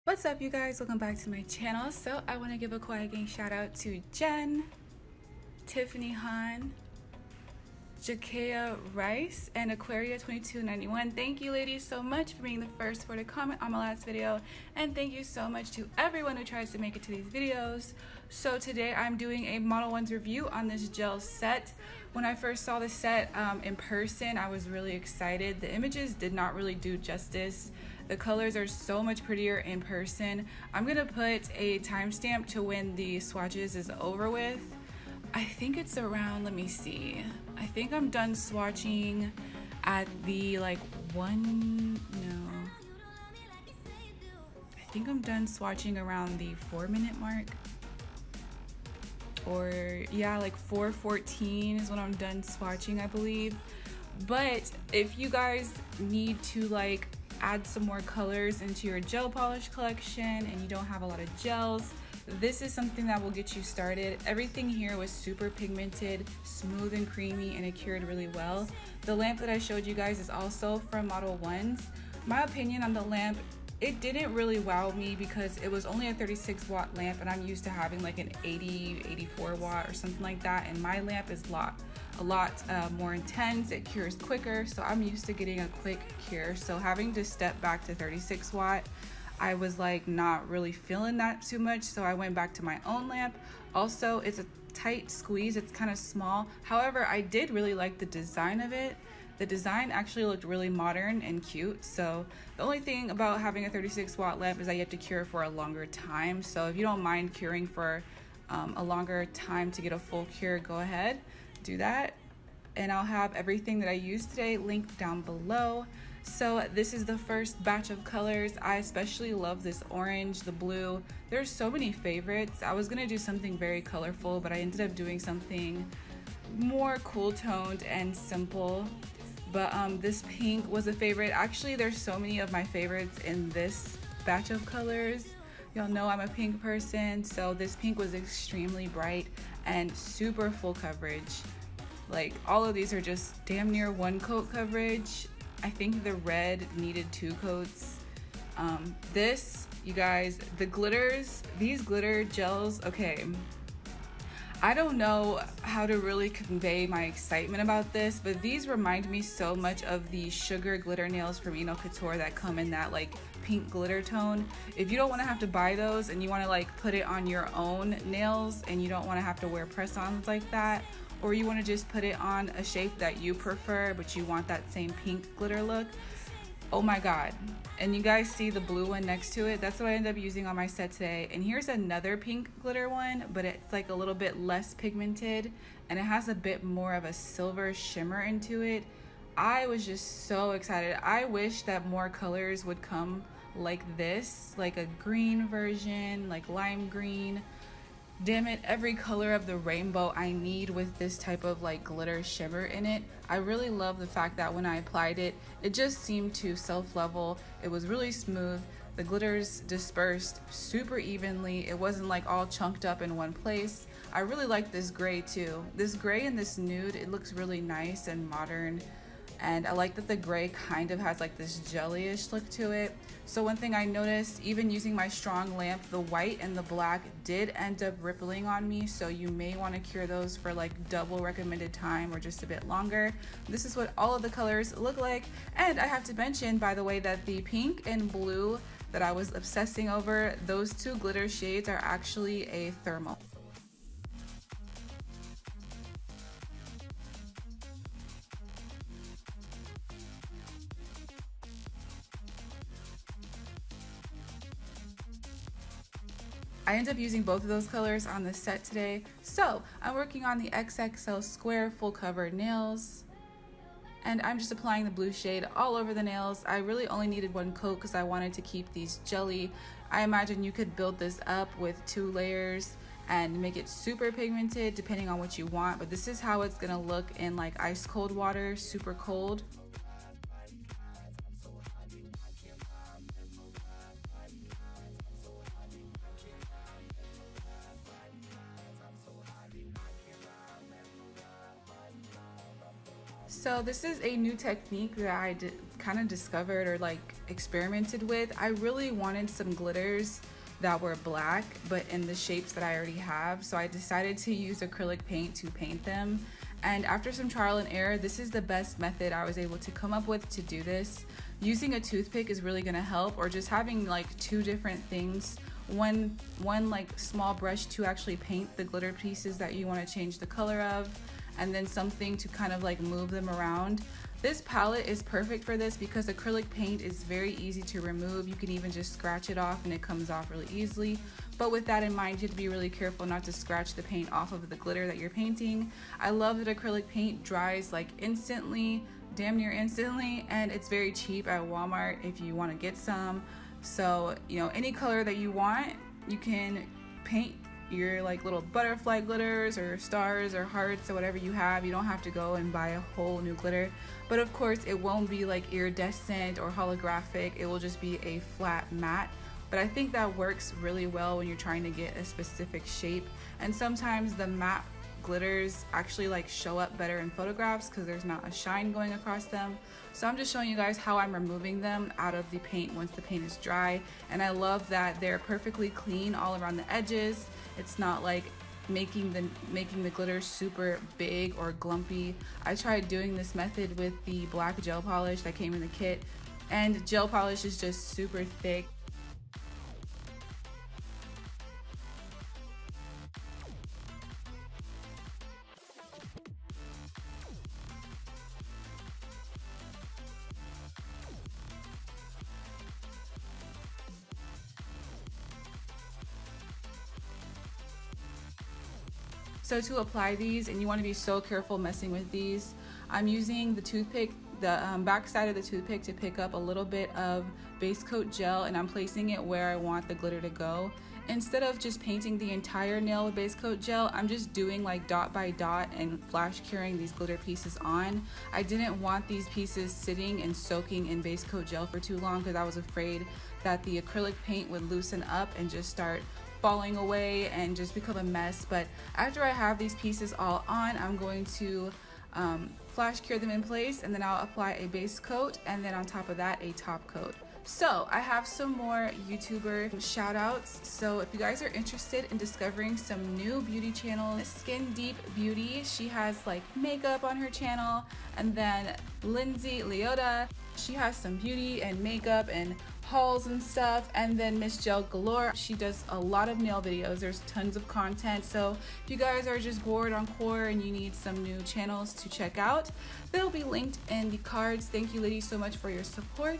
What's up, you guys? Welcome back to my channel. So I want to give a quiet gang shout out to Jen, Tiffany Han, Jakea Rice, and Aquaria2291. Thank you ladies so much for being the first to comment on my last video, and thank you so much to everyone who tries to make it to these videos. So today I'm doing a Model Ones review on this gel set. When I first saw the set in person, I was really excited. The images did not really do justice. The colors are so much prettier in person. I'm gonna put a timestamp to when the swatches is over with. I think it's around, let me see. I think I'm done swatching at the I think I'm done swatching around the 4-minute mark. Or yeah, like 4:14 is when I'm done swatching, I believe. But if you guys need to add some more colors into your gel polish collection and you don't have a lot of gels, this is something that will get you started. Everything here was super pigmented, smooth and creamy, and it cured really well. The lamp that I showed you guys is also from Model Ones. My opinion on the lamp, it didn't really wow me because it was only a 36-watt lamp and I'm used to having like an 84 watt or something like that, and my lamp is a lot more intense. It cures quicker, so I'm used to getting a quick cure. So having to step back to 36 watt, I was not really feeling that too much, so I went back to my own lamp. Also, it's a tight squeeze, it's kind of small. However, I did really like the design of it. The design actually looked really modern and cute. So the only thing about having a 36-watt lamp is that you have to cure for a longer time. So if you don't mind curing for a longer time to get a full cure, go ahead, do that. And I'll have everything that I used today linked down below. So this is the first batch of colors. I especially love this orange, the blue. There's so many favorites. I was gonna do something very colorful, but I ended up doing something more cool toned and simple. But this pink was a favorite. Actually, there's so many of my favorites in this batch of colors. Y'all know I'm a pink person, so this pink was extremely bright and super full coverage. All of these are just damn near 1 coat coverage. I think the red needed 2 coats. This, you guys, the glitters, these glitter gels, okay. I don't know how to really convey my excitement about this, but these remind me so much of the sugar glitter nails from Couture that come in that pink glitter tone. If you don't want to have to buy those and you want to put it on your own nails and you don't want to have to wear press-ons like that, or you want to just put it on a shape that you prefer but you want that same pink glitter look, oh my god. And you guys see the blue one next to it? That's what I ended up using on my set today. And here's another pink glitter one, but it's a little bit less pigmented and it has a bit more of a silver shimmer into it. I was just so excited. I wish that more colors would come like this, like a green version, like lime green. Damn it, every color of the rainbow I need with this type of glitter shimmer in it. I really love the fact that when I applied it, it just seemed to self-level. It was really smooth. The glitters dispersed super evenly. It wasn't all chunked up in one place. I really like this gray too. This gray and this nude, it looks really nice and modern. And I like that the gray kind of has this jelly-ish look to it. So one thing I noticed, even using my strong lamp, the white and the black did end up rippling on me. So you may want to cure those for double recommended time or just a bit longer. This is what all of the colors look like. And I have to mention, by the way, that the pink and blue that I was obsessing over, those 2 glitter shades are actually a thermal. I ended up using both of those colors on the set today. So I'm working on the XXL square full cover nails. And I'm just applying the blue shade all over the nails. I really only needed 1 coat because I wanted to keep these jelly. I imagine you could build this up with 2 layers and make it super pigmented depending on what you want. But this is how it's gonna look in ice cold water, super cold. So this is a new technique that I kind of discovered, or experimented with. I really wanted some glitters that were black but in the shapes that I already have, so I decided to use acrylic paint to paint them. And after some trial and error, this is the best method I was able to come up with to do this. Using a toothpick is really gonna help, or just having like two different things, one like small brush to actually paint the glitter pieces that you want to change the color of, and then something to kind of like move them around. This palette is perfect for this because acrylic paint is very easy to remove. You can even just scratch it off and it comes off really easily. But with that in mind, you have to be really careful not to scratch the paint off of the glitter that you're painting. I love that acrylic paint dries like instantly, damn near instantly, and it's very cheap at Walmart if you want to get some. So, you know, any color that you want, you can paint your like little butterfly glitters or stars or hearts or whatever you have. You don't have to go and buy a whole new glitter, but of course it won't be like iridescent or holographic. It will just be a flat matte, but I think that works really well when you're trying to get a specific shape. And sometimes the matte glitters actually like show up better in photographs because there's not a shine going across them. So I'm just showing you guys how I'm removing them out of the paint once the paint is dry. And I love that they're perfectly clean all around the edges. It's not like making the glitter super big or glumpy. I tried doing this method with the black gel polish that came in the kit, and gel polish is just super thick. So to apply these, and you want to be so careful messing with these, I'm using the toothpick, the back side of the toothpick, to pick up a little bit of base coat gel, and I'm placing it where I want the glitter to go. Instead of just painting the entire nail with base coat gel, I'm just doing like dot by dot and flash curing these glitter pieces on. I didn't want these pieces sitting and soaking in base coat gel for too long because I was afraid that the acrylic paint would loosen up and just start falling away and just become a mess. But after I have these pieces all on, I'm going to flash cure them in place, and then I'll apply a base coat, and then on top of that a top coat. So I have some more YouTuber shout outs. So if you guys are interested in discovering some new beauty channels, Skin Deep Beauty, she has like makeup on her channel, and then Lindsay Leota, she has some beauty and makeup and hauls and stuff, and then Miss Gel Galore, she does a lot of nail videos. There's tons of content, so if you guys are just bored on core and you need some new channels to check out, they'll be linked in the cards. Thank you ladies so much for your support.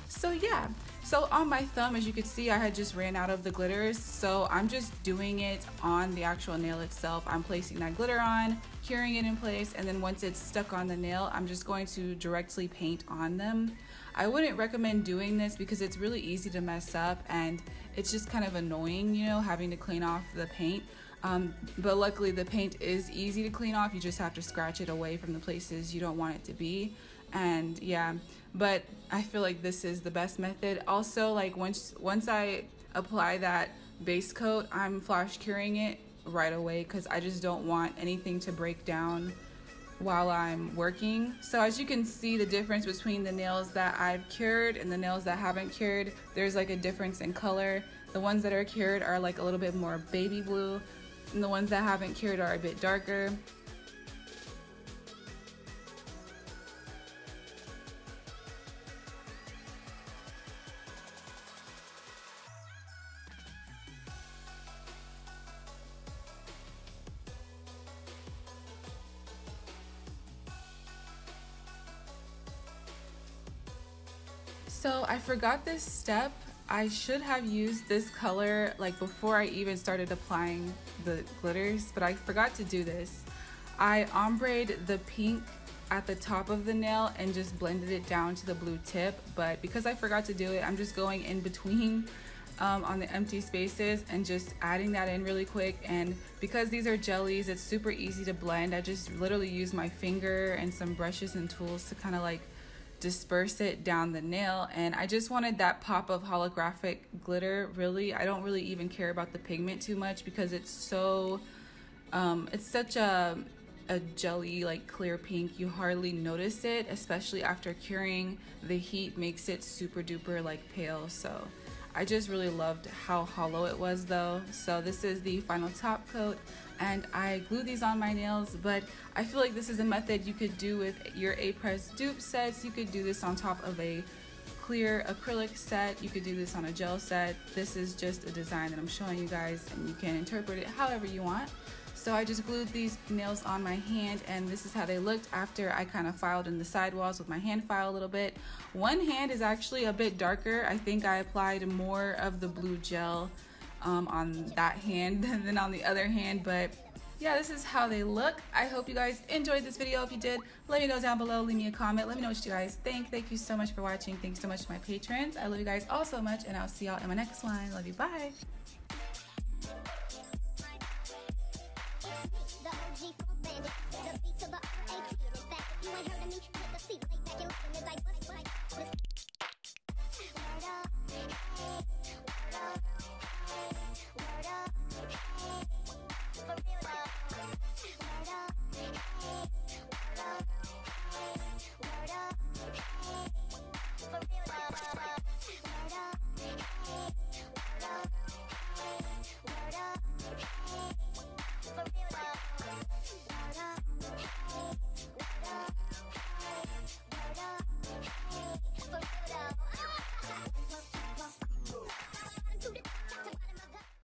So yeah, so on my thumb, as you can see, I had just ran out of the glitters, so I'm just doing it on the actual nail itself. I'm placing that glitter on, curing it in place, and then once it's stuck on the nail, I'm just going to directly paint on them. I wouldn't recommend doing this because it's really easy to mess up, and it's just kind of annoying, you know, having to clean off the paint. But luckily the paint is easy to clean off. You just have to scratch it away from the places you don't want it to be. And yeah, but I feel like this is the best method. Also, like once I apply that base coat, I'm flash curing it right away because I just don't want anything to break down while I'm working. So as you can see, the difference between the nails that I've cured and the nails that haven't cured, there's like a difference in color. The ones that are cured are like a little bit more baby blue, and the ones that haven't cured are a bit darker. So I forgot this step. I should have used this color like before I even started applying the glitters, but I forgot to do this. I ombre'd the pink at the top of the nail and just blended it down to the blue tip, but because I forgot to do it, I'm just going in between on the empty spaces and just adding that in really quick. And because these are jellies, it's super easy to blend. I just literally use my finger and some brushes and tools to kind of like disperse it down the nail. And I just wanted that pop of holographic glitter. Really, I don't really even care about the pigment too much because it's so it's such a a jelly like clear pink. You hardly notice it, especially after curing. The heat makes it super duper like pale. So I just really loved how hollow it was though. So this is the final top coat, and I glued these on my nails, but I feel like this is a method you could do with your A-Press dupe sets. You could do this on top of a clear acrylic set. You could do this on a gel set. This is just a design that I'm showing you guys, and you can interpret it however you want. So I just glued these nails on my hand, and this is how they looked after I kind of filed in the sidewalls with my hand file a little bit. One hand is actually a bit darker. I think I applied more of the blue gel on that hand than on the other hand, but yeah, this is how they look. I hope you guys enjoyed this video. If you did, let me know down below. Leave me a comment. Let me know what you guys think. Thank you so much for watching. Thanks so much to my patrons. I love you guys all so much, and I'll see y'all in my next one. Love you. Bye. The beat to the 18. In fact, you ain't heard of me, hit the seat, lay back and listen as I bust